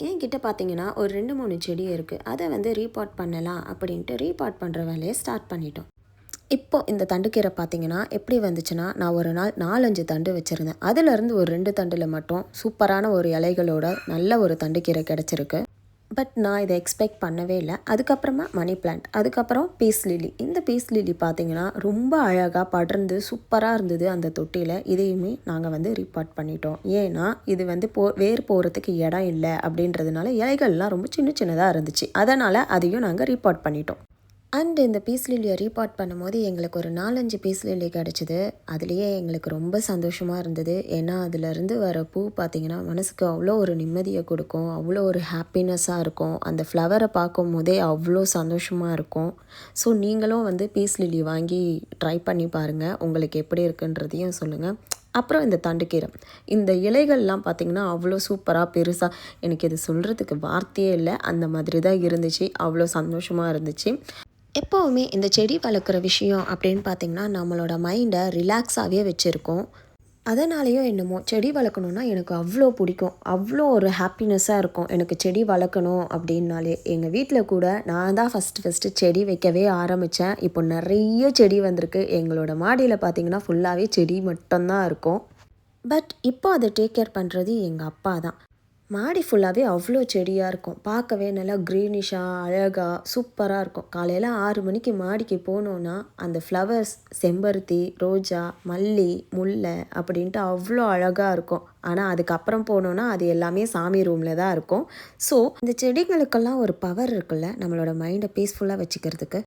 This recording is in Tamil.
என்கிட்ட பார்த்தீங்கன்னா ஒரு 2, 3 செடி இருக்குது. அதை வந்து ரீபாட் பண்ணலாம் அப்படின்ட்டு ரீபாட் பண்ணுற வேலையை ஸ்டார்ட் பண்ணிட்டோம். இப்போ இந்த தண்டுக்கீரை பார்த்தீங்கன்னா எப்படி வந்துச்சுன்னா, நான் ஒரு நாள் 4, 5 தண்டு வச்சுருந்தேன். அதுலேருந்து ஒரு 2 தண்டில் மட்டும் சூப்பரான ஒரு இலைகளோட நல்ல ஒரு தண்டுக்கீரை கிடச்சிருக்கு. பட் நான் இதை எக்ஸ்பெக்ட் பண்ணவே இல்லை. அதுக்கப்புறமா மணி பிளான்ட், அதுக்கப்புறம் பீஸ் லில்லி. இந்த பீஸ் லில்லி பார்த்தீங்கன்னா ரொம்ப அழகாக படர்ந்து சூப்பராக இருந்தது அந்த தொட்டியில். இதையுமே நாங்கள் வந்து ரீபாட் பண்ணிட்டோம். ஏன்னா இது வந்து வேர் போகிறதுக்கு இடம் இல்லை அப்படின்றதுனால இலைகள்லாம் ரொம்ப சின்ன சின்னதாக இருந்துச்சு. அதனால் அதையும் நாங்கள் ரீபாட் பண்ணிட்டோம். அண்ட் இந்த பீஸ் லில்லியை ரீபாட் பண்ணும்போது எங்களுக்கு ஒரு 4, 5 பீஸ் லில்லி கிடச்சிது. அதுலேயே எங்களுக்கு ரொம்ப சந்தோஷமாக இருந்தது. ஏன்னா அதுலேருந்து வர பூ பார்த்திங்கன்னா மனசுக்கு அவ்வளோ ஒரு நிம்மதியை கொடுக்கும், அவ்வளோ ஒரு ஹாப்பினஸ்ஸாக இருக்கும். அந்த ஃப்ளவரை பார்க்கும் போதே அவ்வளோ சந்தோஷமாக இருக்கும். ஸோ நீங்களும் வந்து பீஸ் லில்லி வாங்கி ட்ரை பண்ணி பாருங்கள், உங்களுக்கு எப்படி இருக்குன்றதையும் சொல்லுங்கள். அப்புறம் இந்த தண்டுக்கீரை, இந்த இலைகள்லாம் பார்த்திங்கன்னா அவ்வளோ சூப்பராக பெருசாக, எனக்கு இது சொல்கிறதுக்கு வார்த்தையே இல்லை, அந்த மாதிரி தான் இருந்துச்சு. அவ்வளோ சந்தோஷமாக இருந்துச்சு. எப்போவுமே இந்த செடி வளர்க்குற விஷயம் அப்படின்னு பார்த்திங்கன்னா நம்மளோட மைண்டை ரிலாக்ஸாகவே வச்சுருக்கோம். அதனாலேயோ என்னமோ செடி வளர்க்கணுன்னா எனக்கு அவ்வளோ பிடிக்கும், அவ்வளோ ஒரு ஹாப்பினஸ்ஸாக இருக்கும் எனக்கு செடி வளர்க்கணும் அப்படின்னாலே. எங்கள் வீட்டில் கூட நான் தான் ஃபஸ்ட்டு செடி வைக்கவே ஆரம்பித்தேன். இப்போ நிறைய செடி வந்திருக்கு. எங்களோட மாடியில் பார்த்திங்கன்னா ஃபுல்லாகவே செடி மட்டும்தான் இருக்கும். பட் இப்போ அதை டேக் கேர் பண்ணுறது எங்கள் அப்பா தான். மாடி ஃபுல்லாகவே அவ்வளோ செடியாக இருக்கும். பார்க்கவே நல்லா க்ரீனிஷாக அழகாக சூப்பராக இருக்கும். காலையில் 6 மணிக்கு மாடிக்கு போனோன்னா அந்த ஃப்ளவர்ஸ், செம்பருத்தி, ரோஜா, மல்லி, முல்லை அப்படின்ட்டு அவ்வளோ அழகாக இருக்கும். ஆனால் அதுக்கப்புறம் போனோன்னா அது எல்லாமே சாமி ரூமில் தான் இருக்கும். ஸோ இந்த செடிகளுக்கெல்லாம் ஒரு பவர் இருக்குல்ல நம்மளோட மைண்டை பீஸ்ஃபுல்லாக வச்சுக்கிறதுக்கு.